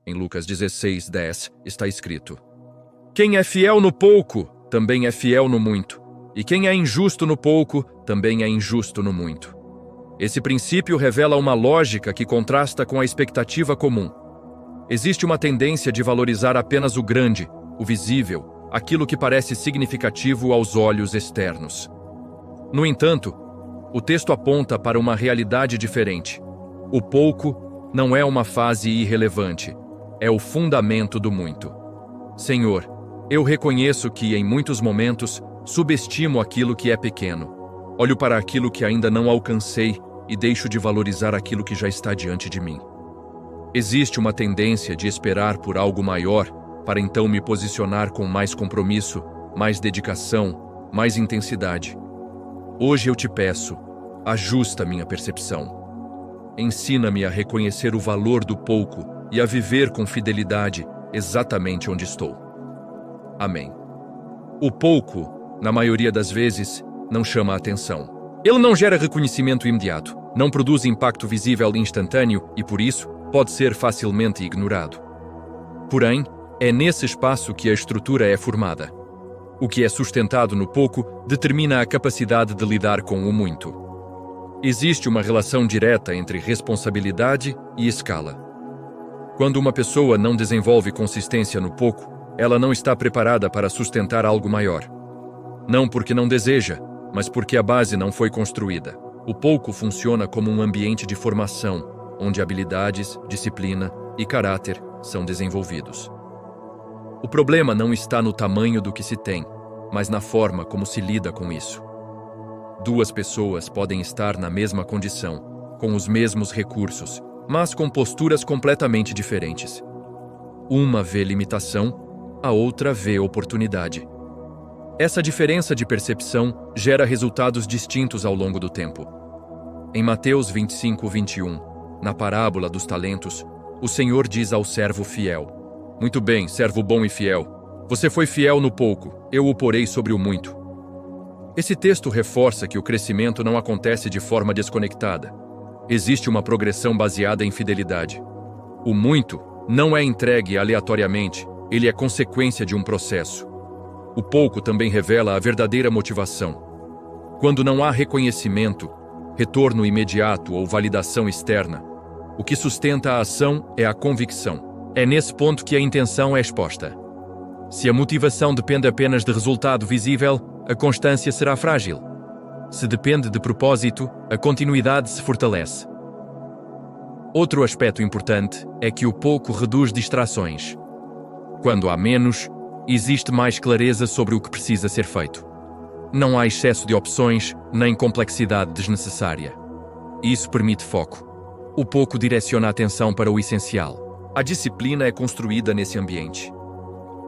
Em Lucas 16:10 está escrito: quem é fiel no pouco, também é fiel no muito. E quem é injusto no pouco, também é injusto no muito. Esse princípio revela uma lógica que contrasta com a expectativa comum. Existe uma tendência de valorizar apenas o grande, o visível, aquilo que parece significativo aos olhos externos. No entanto, o texto aponta para uma realidade diferente. O pouco não é uma fase irrelevante, é o fundamento do muito. Senhor, eu reconheço que, em muitos momentos, subestimo aquilo que é pequeno. Olho para aquilo que ainda não alcancei e deixo de valorizar aquilo que já está diante de mim. Existe uma tendência de esperar por algo maior para então me posicionar com mais compromisso, mais dedicação, mais intensidade. Hoje eu te peço, ajusta minha percepção. Ensina-me a reconhecer o valor do pouco e a viver com fidelidade exatamente onde estou. Amém. O pouco, na maioria das vezes, não chama a atenção. Ele não gera reconhecimento imediato, não produz impacto visível e instantâneo e, por isso, pode ser facilmente ignorado. Porém, é nesse espaço que a estrutura é formada. O que é sustentado no pouco determina a capacidade de lidar com o muito. Existe uma relação direta entre responsabilidade e escala. Quando uma pessoa não desenvolve consistência no pouco, ela não está preparada para sustentar algo maior. Não porque não deseja, mas porque a base não foi construída. O pouco funciona como um ambiente de formação, onde habilidades, disciplina e caráter são desenvolvidos. O problema não está no tamanho do que se tem, mas na forma como se lida com isso. Duas pessoas podem estar na mesma condição, com os mesmos recursos, mas com posturas completamente diferentes. Uma vê limitação, a outra vê oportunidade. Essa diferença de percepção gera resultados distintos ao longo do tempo. Em Mateus 25:21, na parábola dos talentos, o Senhor diz ao servo fiel: muito bem, servo bom e fiel. Você foi fiel no pouco, eu o porei sobre o muito. Esse texto reforça que o crescimento não acontece de forma desconectada. Existe uma progressão baseada em fidelidade. O muito não é entregue aleatoriamente, ele é consequência de um processo. O pouco também revela a verdadeira motivação. Quando não há reconhecimento, retorno imediato ou validação externa, o que sustenta a ação é a convicção. É nesse ponto que a intenção é exposta. Se a motivação depende apenas de resultado visível, a constância será frágil. Se depende de propósito, a continuidade se fortalece. Outro aspecto importante é que o pouco reduz distrações. Quando há menos, existe mais clareza sobre o que precisa ser feito. Não há excesso de opções, nem complexidade desnecessária. Isso permite foco. O pouco direciona a atenção para o essencial. A disciplina é construída nesse ambiente.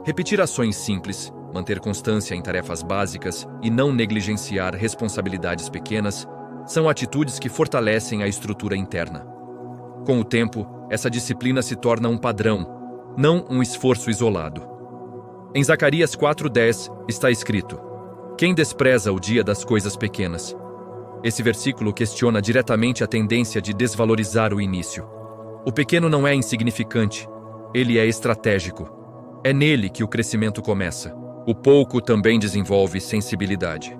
Repetir ações simples, manter constância em tarefas básicas e não negligenciar responsabilidades pequenas são atitudes que fortalecem a estrutura interna. Com o tempo, essa disciplina se torna um padrão, não um esforço isolado. Em Zacarias 4:10 está escrito: quem despreza o dia das coisas pequenas? Esse versículo questiona diretamente a tendência de desvalorizar o início. O pequeno não é insignificante, ele é estratégico. É nele que o crescimento começa. O pouco também desenvolve sensibilidade.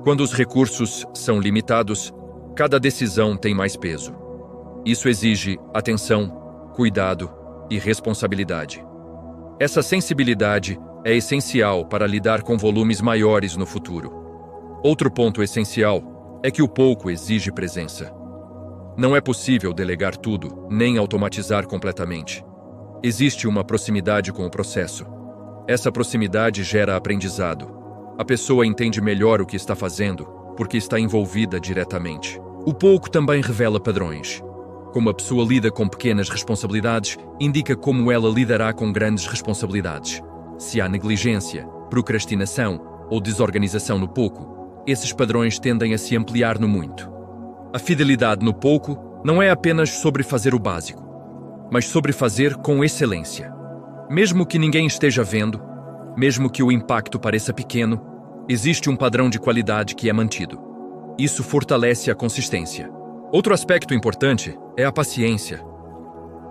Quando os recursos são limitados, cada decisão tem mais peso. Isso exige atenção, cuidado e responsabilidade. Essa sensibilidade é essencial para lidar com volumes maiores no futuro. Outro ponto essencial é que o pouco exige presença. Não é possível delegar tudo, nem automatizar completamente. Existe uma proximidade com o processo. Essa proximidade gera aprendizado. A pessoa entende melhor o que está fazendo, porque está envolvida diretamente. O pouco também revela padrões. Como a pessoa lida com pequenas responsabilidades, indica como ela lidará com grandes responsabilidades. Se há negligência, procrastinação ou desorganização no pouco, esses padrões tendem a se ampliar no muito. A fidelidade no pouco não é apenas sobre fazer o básico, mas sobre fazer com excelência. Mesmo que ninguém esteja vendo, mesmo que o impacto pareça pequeno, existe um padrão de qualidade que é mantido. Isso fortalece a consistência. Outro aspecto importante é a paciência.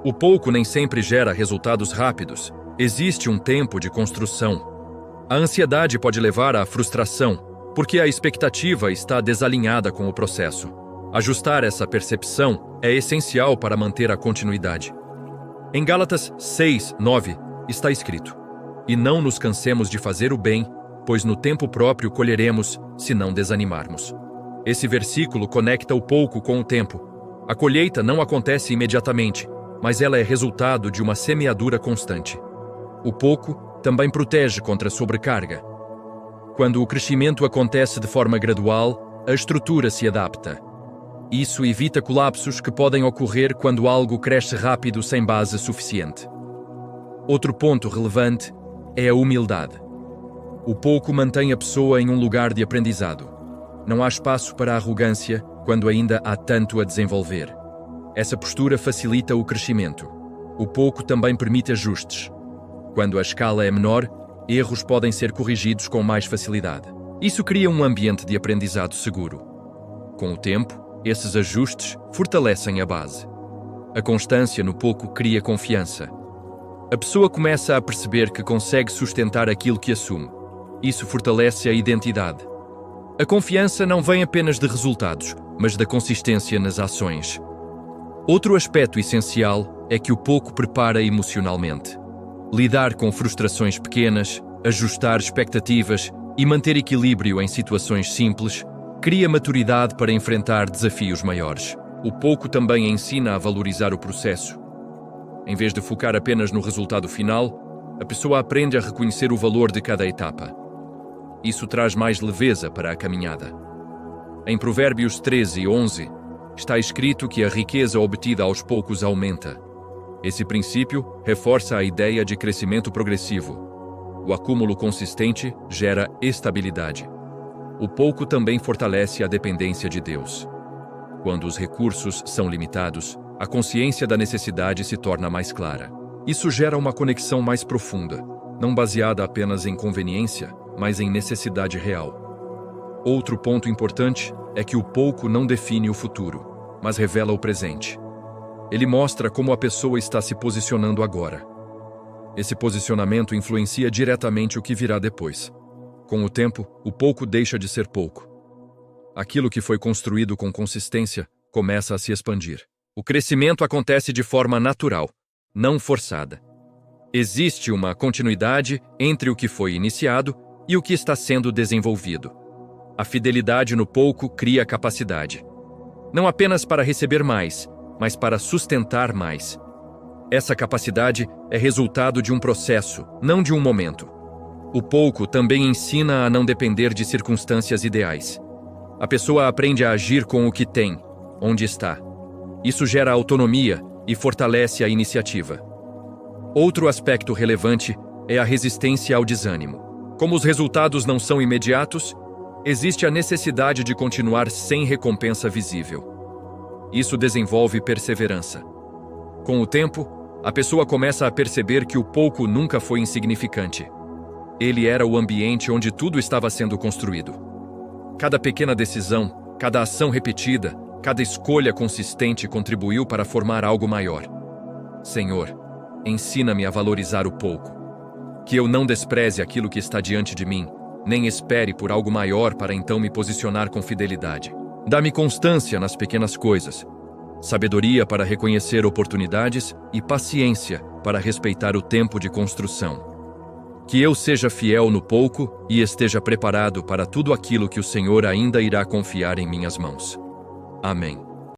O pouco nem sempre gera resultados rápidos. Existe um tempo de construção. A ansiedade pode levar à frustração, porque a expectativa está desalinhada com o processo. Ajustar essa percepção é essencial para manter a continuidade. Em Gálatas 6:9 está escrito: "E não nos cansemos de fazer o bem, pois no tempo próprio colheremos, se não desanimarmos." Esse versículo conecta o pouco com o tempo. A colheita não acontece imediatamente, mas ela é resultado de uma semeadura constante. O pouco também protege contra a sobrecarga. Quando o crescimento acontece de forma gradual, a estrutura se adapta. Isso evita colapsos que podem ocorrer quando algo cresce rápido sem base suficiente. Outro ponto relevante é a humildade. O pouco mantém a pessoa em um lugar de aprendizado. Não há espaço para a arrogância quando ainda há tanto a desenvolver. Essa postura facilita o crescimento. O pouco também permite ajustes. Quando a escala é menor, erros podem ser corrigidos com mais facilidade. Isso cria um ambiente de aprendizado seguro. Com o tempo, esses ajustes fortalecem a base. A constância no pouco cria confiança. A pessoa começa a perceber que consegue sustentar aquilo que assume. Isso fortalece a identidade. A confiança não vem apenas de resultados, mas da consistência nas ações. Outro aspecto essencial é que o pouco prepara emocionalmente. Lidar com frustrações pequenas, ajustar expectativas e manter equilíbrio em situações simples cria maturidade para enfrentar desafios maiores. O pouco também ensina a valorizar o processo. Em vez de focar apenas no resultado final, a pessoa aprende a reconhecer o valor de cada etapa. Isso traz mais leveza para a caminhada. Em Provérbios 13:11, está escrito que a riqueza obtida aos poucos aumenta. Esse princípio reforça a ideia de crescimento progressivo. O acúmulo consistente gera estabilidade. O pouco também fortalece a dependência de Deus. Quando os recursos são limitados, a consciência da necessidade se torna mais clara. Isso gera uma conexão mais profunda, não baseada apenas em conveniência, mas em necessidade real. Outro ponto importante é que o pouco não define o futuro, mas revela o presente. Ele mostra como a pessoa está se posicionando agora. Esse posicionamento influencia diretamente o que virá depois. Com o tempo, o pouco deixa de ser pouco. Aquilo que foi construído com consistência começa a se expandir. O crescimento acontece de forma natural, não forçada. Existe uma continuidade entre o que foi iniciado e o que está sendo desenvolvido. A fidelidade no pouco cria capacidade. Não apenas para receber mais, mas para sustentar mais. Essa capacidade é resultado de um processo, não de um momento. O pouco também ensina a não depender de circunstâncias ideais. A pessoa aprende a agir com o que tem, onde está. Isso gera autonomia e fortalece a iniciativa. Outro aspecto relevante é a resistência ao desânimo. Como os resultados não são imediatos, existe a necessidade de continuar sem recompensa visível. Isso desenvolve perseverança. Com o tempo, a pessoa começa a perceber que o pouco nunca foi insignificante. Ele era o ambiente onde tudo estava sendo construído. Cada pequena decisão, cada ação repetida, cada escolha consistente contribuiu para formar algo maior. Senhor, ensina-me a valorizar o pouco. Que eu não despreze aquilo que está diante de mim, nem espere por algo maior para então me posicionar com fidelidade. Dá-me constância nas pequenas coisas, sabedoria para reconhecer oportunidades e paciência para respeitar o tempo de construção. Que eu seja fiel no pouco e esteja preparado para tudo aquilo que o Senhor ainda irá confiar em minhas mãos. Amém.